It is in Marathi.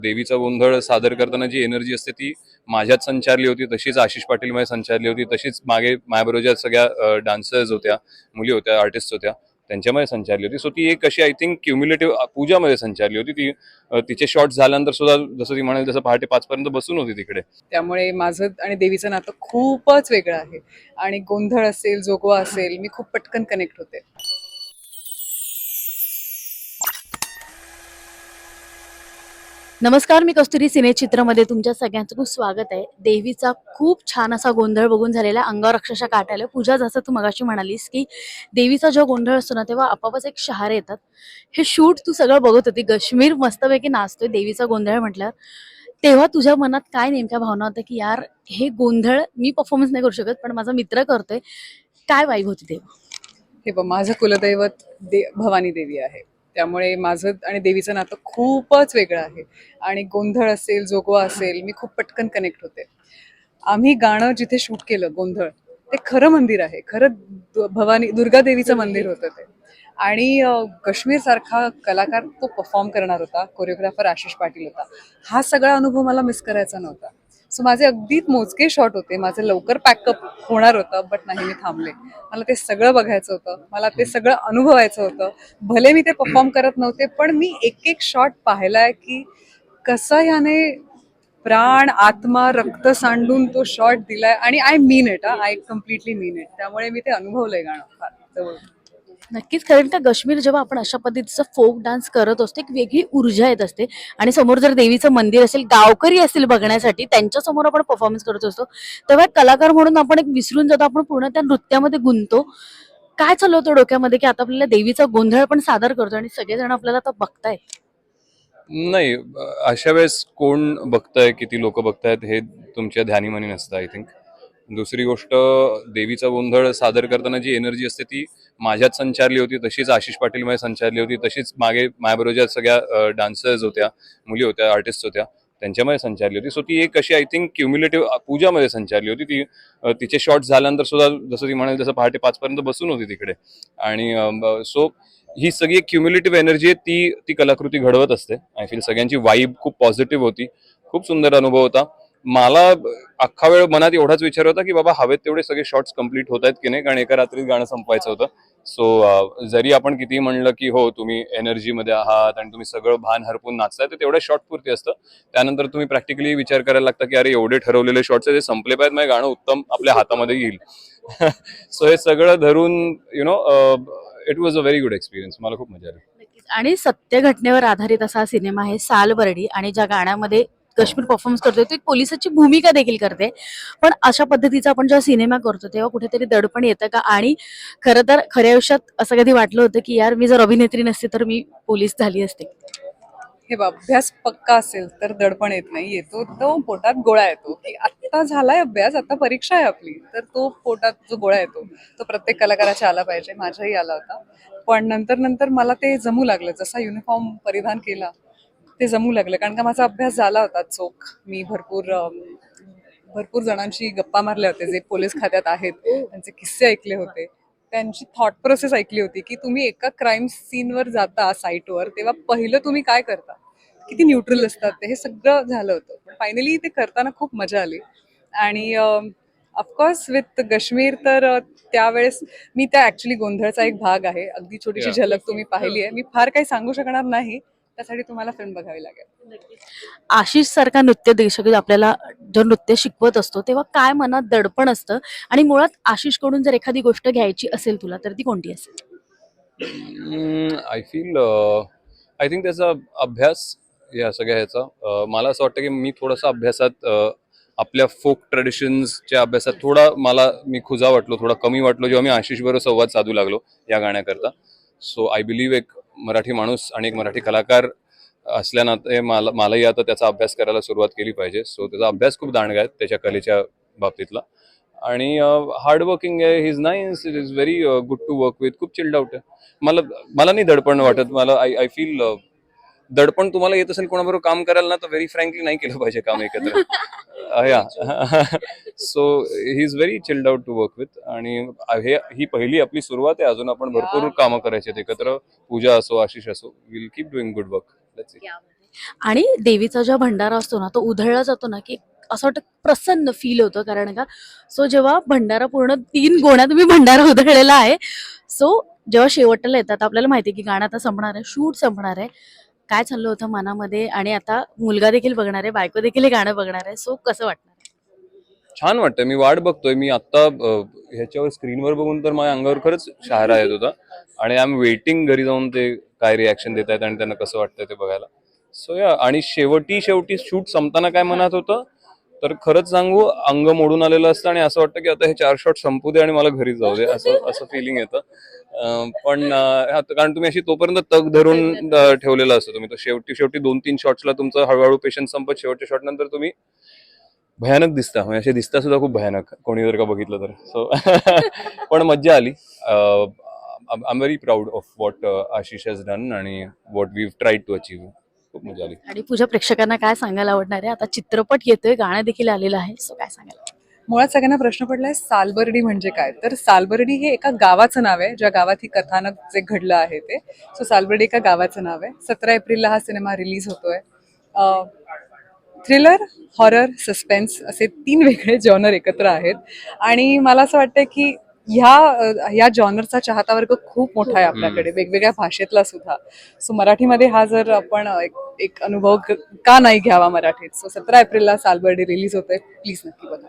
देवीचा गोंधळ सादर करताना जी एनर्जी असते ती माझ्यात संचारली होती, तशीच आशिष पाटील मध्ये संचारली होती, तशीच मागे माझ्याबरोबर ज्या सगळ्या डान्सर्स होत्या, मुली होत्या, आर्टिस्ट होत्या, त्यांच्यामध्ये संचारली होती. सो ती एक अशी आय थिंक क्युम्युलेटिव्ह पूजामध्ये संचारली होती. ती तिचे शॉट झाल्यानंतर सुद्धा जसं ती म्हणाली तसं पहाटे 5 पर्यंत बसून होती तिकडे. त्यामुळे माझं आणि देवीचं नातं खूपच वेगळं आहे आणि गोंधळ असेल, जोगवा असेल, मी खूप पटकन कनेक्ट होते. नमस्कार, मी कस्तुरी सिनेचित्रमध्ये तुमच्या सगळ्यांचं खूप स्वागत आहे. देवीचा खूप छान असा गोंधळ बघून झालेला अंगावर अक्षरशः काटा आले. पूजा, जसं तू मगाशी म्हणालीस की देवीचा जो गोंधळ असतो ना तेव्हा आपापच एक शहारे येतात. हे शूट तू सगळं बघत होती, काश्मीर मस्तपैकी नाचतोय देवीचा गोंधळ म्हटल्यावर, तेव्हा तुझ्या मनात काय नेमक्या भावना होत्या की यार हे गोंधळ मी परफॉर्मन्स नाही करू शकत पण माझा मित्र करतोय, काय वाईब होती तेव्हा? हे बघ, माझं कुलदैवत भवानी देवी आहे. त्यामुळे माझं आणि देवीचं नातं खूपच वेगळं आहे आणि गोंधळ असेल, जोगवा असेल, मी खूप पटकन कनेक्ट होते. आम्ही गाणं जिथे शूट केलं गोंधळ, ते खरं मंदिर आहे, खरं भवानी दुर्गा देवीचं मंदिर होतं ते. आणि काश्मीर सारखा कलाकार तो परफॉर्म करणार होता, कोरिओग्राफर आशिष पाटील होता. हा सगळा अनुभव मला मिस करायचा नव्हता. सो माझे अगदी मोजके शॉट होते, माझं लवकर पॅकअप होणार होतं, बट नाही, मी थांबले. मला ते सगळं बघायचं होतं, मला ते सगळं अनुभवायचं होतं. भले मी ते परफॉर्म करत नव्हते, पण मी एक एक शॉट पाहिलाय की कसं ह्याने प्राण, आत्मा, रक्त सांडून तो शॉट दिलाय. आणि I mean it, I completely mean it. त्यामुळे मी ते अनुभवलंय गाणं फार जवळ. नक्कीच, कारण का काश्मीर जेव्हा आपण अशा पद्धतीचा फोक डान्स करत असतो एक वेगळी ऊर्जा येत असते आणि समोर जर देवीचं मंदिर असेल, गावकरी असतील बघण्यासाठी, त्यांच्या समोर आपण परफॉर्मन्स करत असतो तेव्हा एक कलाकार म्हणून आपण एक विसरून जातो, आपण पूर्ण त्या नृत्यामध्ये गुंततो. काय चालू होतं डोक्यामध्ये की आता आपल्याला देवीचा गोंधळ पण सादर करतो आणि सगळेजण आपल्याला आता बघतायत? नाही, अशा वेळेस कोण बघताय, किती लोक बघतायत हे तुमच्या ध्यानीमनी नसतं आय थिंक. दुसरी गोष्ट, देवीचा गोंधळ सादर करताना जी एनर्जी असते ती माझ्यात संचारली होती, तशीच आशिष पाटील मध्ये संचारली होती, तशीच मागे माझ्याबरोबर ज्या सगळ्या डान्सर्स होत्या, मुली होत्या, आर्टिस्ट होत्या, त्यांच्यामध्ये संचारली होती. सो ती एक अशी आय थिंक क्युम्युलेटिव्ह पूजामध्ये संचारली होती. ती तिचे शॉट झाल्यानंतर सुद्धा जसं ती म्हणाली तसं पहाटे 5 पर्यंत बसून होती तिकडे. आणि सो ही सगळी एक क्युम्युलेटिव्ह एनर्जी आहे, ती ती कलाकृती घडवत असते. आय फील सगळ्यांची वाईब खूप पॉझिटिव्ह होती, खूप सुंदर अनुभव होता. मला अख्खा वेळ मनात एवढाच विचार होता की बाबा हवेत तेवढे सगळे शॉट्स कम्प्लीट होत आहेत की नाही, कारण एका रात्रीत गाणं संपवायचं होतं. सो जरी आपण किती म्हणलं की हो तुम्ही एनर्जीमध्ये आहात आणि तुम्ही सगळं भान हरपून नाचताय, तर तेवढ्या शॉट पुरती असतं. त्यानंतर तुम्ही प्रॅक्टिकली विचार करायला लागता की अरे एवढे ठरवलेले शॉट्स ते संपले पाहिजेत, माझे गाणं उत्तम आपल्या हातामध्ये येईल. सो हे सगळं धरून it was a very good experience. मला खूप मजा आली. नक्कीच. आणि सत्य घटनेवर आधारित असा हा सिनेमा आहे सालबर्डी, आणि ज्या गाण्यामध्ये काश्मीर परफॉर्मन्स करतोय तो एक पोलिसाची भूमिका देखील करते. पण अशा पद्धतीचा आपण जेव्हा सिनेमा करतो तेव्हा कुठेतरी दडपण येतं का? आणि खरं तर खऱ्या आयुष्यात असं कधी वाटलं होतं की यार मी जर अभिनेत्री नसते तर मी पोलीस झाली असते? हे बघ, अभ्यास पक्का असेल तर दडपण येत नाही, येतो तो पोटात गोळा येतो की आत्ता झालाय अभ्यास, आता परीक्षा आहे आपली, तर तो पोटात जो गोळा येतो तो प्रत्येक कलाकाराच्या आला पाहिजे. माझ्याही आला होता. पण नंतर नंतर मला ते जमू लागलं, जसा युनिफॉर्म परिधान केला ते जमू लागलं, कारण का माझा अभ्यास झाला होता चोख. मी भरपूर जणांशी गप्पा मारल्या होत्या जे पोलीस खात्यात आहेत, त्यांचे किस्से ऐकले होते, त्यांची थॉट प्रोसेस ऐकली होती की तुम्ही एका क्राईम सीनवर जाता साईटवर तेव्हा पहिलं तुम्ही काय करता, किती न्यूट्रल असतात ते, हे सगळं झालं होतं. पण फायनली ते करताना खूप मजा आली. आणि ऑफकोर्स विथ काश्मीर तर त्यावेळेस मी त्या ऍक्च्युली गोंधळचा एक भाग आहे. अगदी छोटीशी झलक तुम्ही पाहिली आहे. मी फार काही सांगू शकणार नाही, त्यासाठी तुम्हाला फिल्म बघावी लागेल. आशिष सारखा नृत्य दर्शक आपल्याला जो नृत्य शिकवत असतो तेव्हा काय मनात दडपण असतं, आणि मुळात आशिष कडून जर एखादी गोष्ट घ्यायची असेल तुला तर ती कोणती असेल? आय फील आय थिंक त्याचा अभ्यास या सगळ्या ह्याचा, मला असं वाटतं की मी थोडासा अभ्यासात आपल्या फोक ट्रेडिशन्सच्या अभ्यासात थोडा मी खुजा वाटलो, थोडा कमी वाटलो जेव्हा मी आशिष बरोबर संवाद साधू लागलो या गाण्याकरता. सो आय बिलीव्ह एक मराठी माणूस आणि एक मराठी कलाकार असल्यानं मलाही आता त्याचा अभ्यास करायला सुरुवात केली पाहिजे. सो त्याचा अभ्यास खूप दांडगा आहे त्याच्या कलेच्या बाबतीतला. आणि हार्डवर्किंग आहे, he is nice, it is very good to work with, खूप चिल्ड आउट आहे. मला मला नाही दडपण वाटत. मला आय फील दडपण तुम्हाला येत असेल कोणाबरोबर काम करायला ना, तर व्हेरी फ्रँकली नाही केलं पाहिजे काम एकत्र. Yeah so he is very chilled out to work with. आणि ही पहिली आपली सुरुवात आहे, अजून आपण भरपूर कामं करायची आहेत एकत्र. पूजा असो, आशिष असो, will keep doing good work. आणि देवीचा जेव्हा भंडारा असतो ना तो उधळला जातो ना की असं वाटतं प्रसन्न फील होतं कारण का सो जेव्हा भंडारा पूर्ण 3 गोण्या तुम्ही भंडारा उधळलेला आहे सो जेव्हा शेवटला येतात आपल्याला माहिती आहे की गाणं आता संपणार आहे शूट संपणार आहे काय चाललं होतं मनामध्ये आणि आता मुलगा देखील बघणार आहे बायको देखील हे गाणं बघणार आहे सो कसं वाटणार छान वाटतं. मी वाट बघतोय. मी आत्ता ह्याच्यावर स्क्रीनवर बघून तर माझ्या अंगावर खरंच शहारा येत होता आणि आय एम वेटिंग घरी जाऊन ते काय रिॲक्शन देत आहेत आणि त्यांना कसं वाटतंय ते बघायला. सो या आणि शेवटी शूट संपताना काय मनात होतं तर खरंच सांगू अंग मोडून आलेलं असतं आणि असं वाटतं की आता हे 4 शॉट संपू दे आणि मला घरी जाऊ दे असं असं फिलिंग येतं. पण कारण तुम्ही अशी तोपर्यंत तग धरून ठेवलेला असतो तुम्ही. तर शेवटी 2-3 शॉट्सला तुमचं हळूहळू पेशन्स संपत शेवटच्या शॉट नंतर तुम्ही भयानक दिसता म्हणजे असे दिसता सुद्धा खूप भयानक कोणी जर का बघितलं तर सो पण मज्जा आली. I am very proud of what Ashish has done आणि what we tried to achieve. खूप मजा आली. आणि पूजा प्रेक्षकांना काय सांगायला आवडणार आहे आता चित्रपट येतोय गाणं देखील आलेलं आहे सो काय सांगायला मुळात सगळ्यांना प्रश्न पडलाय सालबर्डी म्हणजे काय. तर सालबर्डी हे एका गावाचं नाव आहे ज्या गावात ही कथानक जे घडलं आहे ते. सो सालबर्डी एका गावाचं नाव आहे. 17 एप्रिलला हा सिनेमा रिलीज होतोय. थ्रिलर, हॉरर, सस्पेन्स असे 3 वेगळे जॉनर एकत्र आहेत आणि मला असं वाटतं की ह्या जॉनरचा चाहता वर्ग खूप मोठा आहे आपल्याकडे वेगवेगळ्या भाषेतला सुद्धा. सो मराठीमध्ये हा जर आपण एक अनुभव का नाही घ्यावा मराठीत. सो 17 एप्रिलला सालबर्डी रिलीज होतोय. प्लीज नक्की बघा.